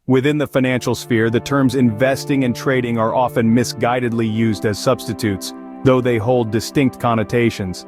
Within the financial sphere, the terms investing and trading are often misguidedly used as substitutes, though they hold distinct connotations.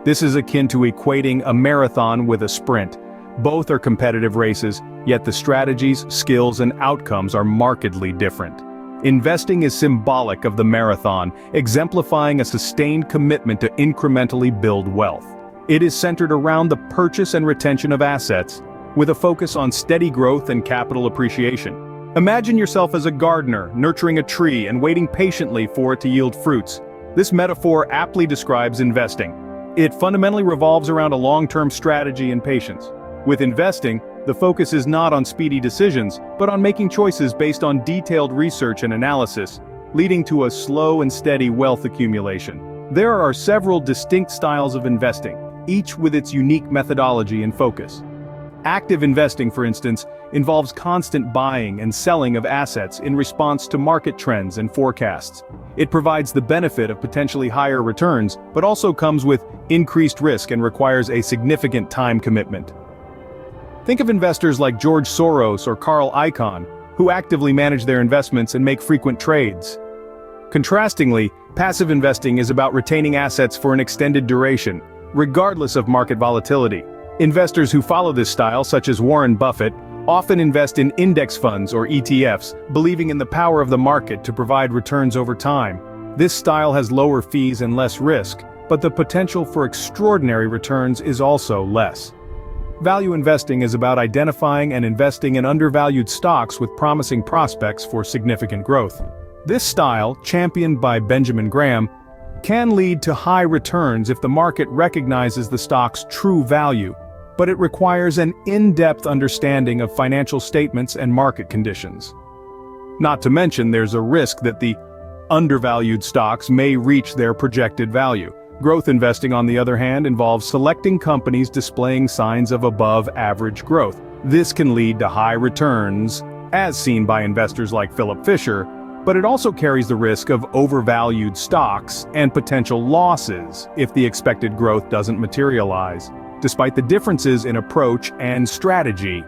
This is akin to equating a marathon with a sprint. Both are competitive races, yet the strategies, skills, and outcomes are markedly different. Investing is symbolic of the marathon, exemplifying a sustained commitment to incrementally build wealth. It is centered around the purchase and retention of assets, with a focus on steady growth and capital appreciation. Imagine yourself as a gardener, nurturing a tree and waiting patiently for it to yield fruits. This metaphor aptly describes investing. It fundamentally revolves around a long-term strategy and patience. With investing, the focus is not on speedy decisions, but on making choices based on detailed research and analysis, leading to a slow and steady wealth accumulation. There are several distinct styles of investing, each with its unique methodology and focus. Active investing, for instance, involves constant buying and selling of assets in response to market trends and forecasts. It provides the benefit of potentially higher returns, but also comes with increased risk and requires a significant time commitment. Think of investors like George Soros or Carl Icahn, who actively manage their investments and make frequent trades. Contrastingly, passive investing is about retaining assets for an extended duration, regardless of market volatility. Investors who follow this style, such as Warren Buffett, often invest in index funds or ETFs, believing in the power of the market to provide returns over time. This style has lower fees and less risk, but the potential for extraordinary returns is also less. Value investing is about identifying and investing in undervalued stocks with promising prospects for significant growth. This style, championed by Benjamin Graham, can lead to high returns if the market recognizes the stock's true value, but it requires an in-depth understanding of financial statements and market conditions. Not to mention, there's a risk that the undervalued stocks may reach their projected value. Growth investing, on the other hand, involves selecting companies displaying signs of above-average growth. This can lead to high returns, as seen by investors like Philip Fisher, but it also carries the risk of overvalued stocks and potential losses if the expected growth doesn't materialize. Despite the differences in approach and strategy,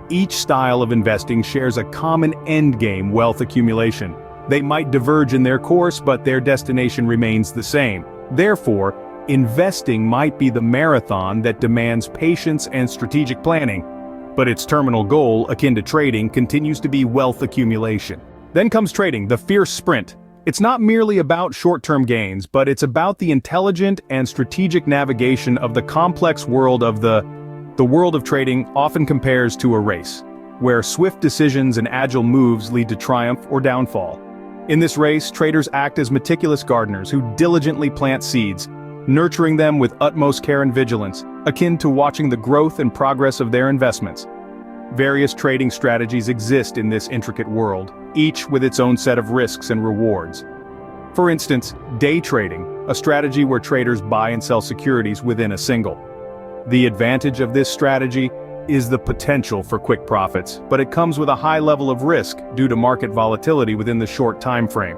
each style of investing shares a common endgame: wealth accumulation. They might diverge in their course, but their destination remains the same. Therefore, investing might be the marathon that demands patience and strategic planning, but its terminal goal, akin to trading, continues to be wealth accumulation. Then comes trading, the fierce sprint. It's not merely about short-term gains, but it's about the intelligent and strategic navigation of the complex world of the world of trading often compares to a race, where swift decisions and agile moves lead to triumph or downfall. In this race, traders act as meticulous gardeners who diligently plant seeds, nurturing them with utmost care and vigilance, akin to watching the growth and progress of their investments. Various trading strategies exist in this intricate world, each with its own set of risks and rewards. For instance, day trading, a strategy where traders buy and sell securities within a single. The advantage of this strategy is the potential for quick profits, but it comes with a high level of risk due to market volatility within the short time frame.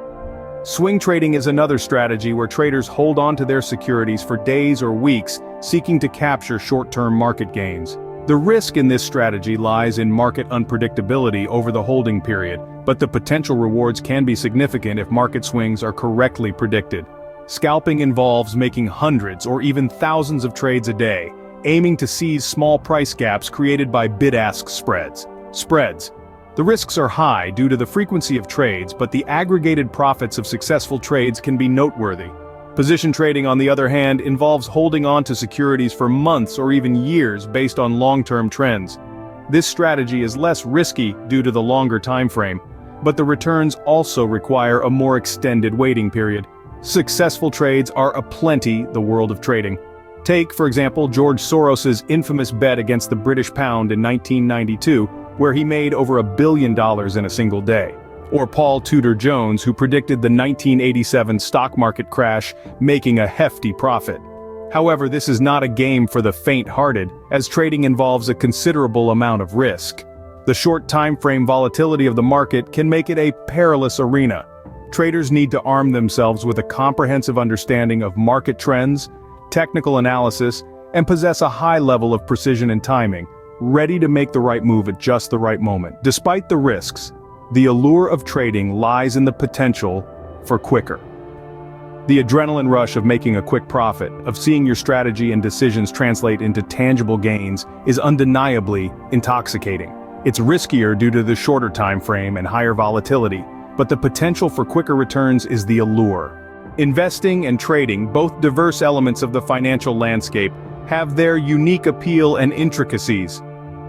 Swing trading is another strategy where traders hold on to their securities for days or weeks, seeking to capture short-term market gains. The risk in this strategy lies in market unpredictability over the holding period, but the potential rewards can be significant if market swings are correctly predicted. Scalping involves making hundreds or even thousands of trades a day, aiming to seize small price gaps created by bid-ask spreads. The risks are high due to the frequency of trades, but the aggregated profits of successful trades can be noteworthy. Position trading, on the other hand, involves holding on to securities for months or even years based on long-term trends. This strategy is less risky due to the longer time frame, but the returns also require a more extended waiting period. Successful trades are aplenty the world of trading. Take, for example, George Soros's infamous bet against the British pound in 1992, where he made over $1 billion in a single day. Or Paul Tudor Jones, who predicted the 1987 stock market crash, making a hefty profit. However, this is not a game for the faint-hearted, as trading involves a considerable amount of risk. The short time frame volatility of the market can make it a perilous arena. Traders need to arm themselves with a comprehensive understanding of market trends, technical analysis, and possess a high level of precision and timing. ready to make the right move at just the right moment. Despite the risks, the allure of trading lies in the potential for quicker. The adrenaline rush of making a quick profit, of seeing your strategy and decisions translate into tangible gains, is undeniably intoxicating. It's riskier due to the shorter time frame and higher volatility, but the potential for quicker returns is the allure. Investing and trading, both diverse elements of the financial landscape, have their unique appeal and intricacies.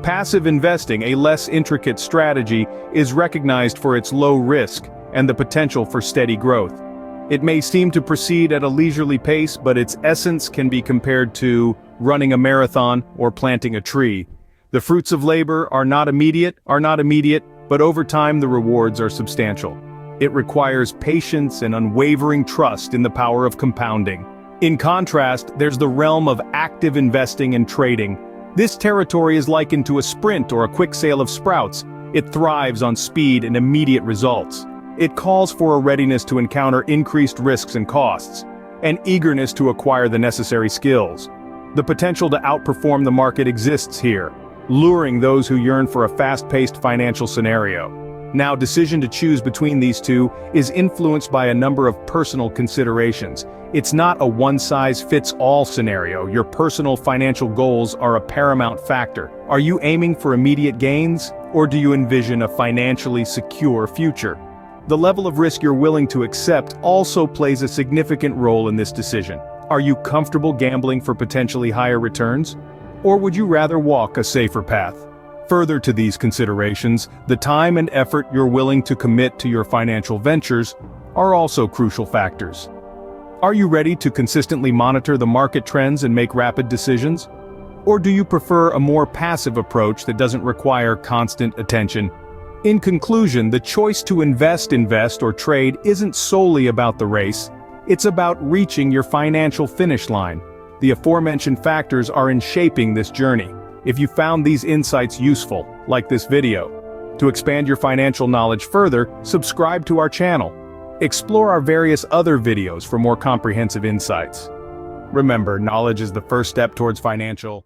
Passive investing, a less intricate strategy, is recognized for its low risk and the potential for steady growth. It may seem to proceed at a leisurely pace, but its essence can be compared to running a marathon or planting a tree. The fruits of labor are not immediate, but over time the rewards are substantial. It requires patience and unwavering trust in the power of compounding. In contrast, there's the realm of active investing and trading. This territory is likened to a sprint or a quick sale of sprouts. It thrives on speed and immediate results. It calls for a readiness to encounter increased risks and costs, an eagerness to acquire the necessary skills. The potential to outperform the market exists here, luring those who yearn for a fast-paced financial scenario. Now, decision to choose between these two is influenced by a number of personal considerations. It's not a one-size-fits-all scenario. Your personal financial goals are a paramount factor. Are you aiming for immediate gains, or do you envision a financially secure future? The level of risk you're willing to accept also plays a significant role in this decision. Are you comfortable gambling for potentially higher returns? Or would you rather walk a safer path? Further to these considerations, the time and effort you're willing to commit to your financial ventures are also crucial factors. Are you ready to consistently monitor the market trends and make rapid decisions? Or do you prefer a more passive approach that doesn't require constant attention? In conclusion, the choice to invest, or trade isn't solely about the race. It's about reaching your financial finish line. The aforementioned factors are in shaping this journey. If you found these insights useful, like this video. To expand your financial knowledge further, subscribe to our channel. Explore our various other videos for more comprehensive insights. Remember, knowledge is the first step towards financial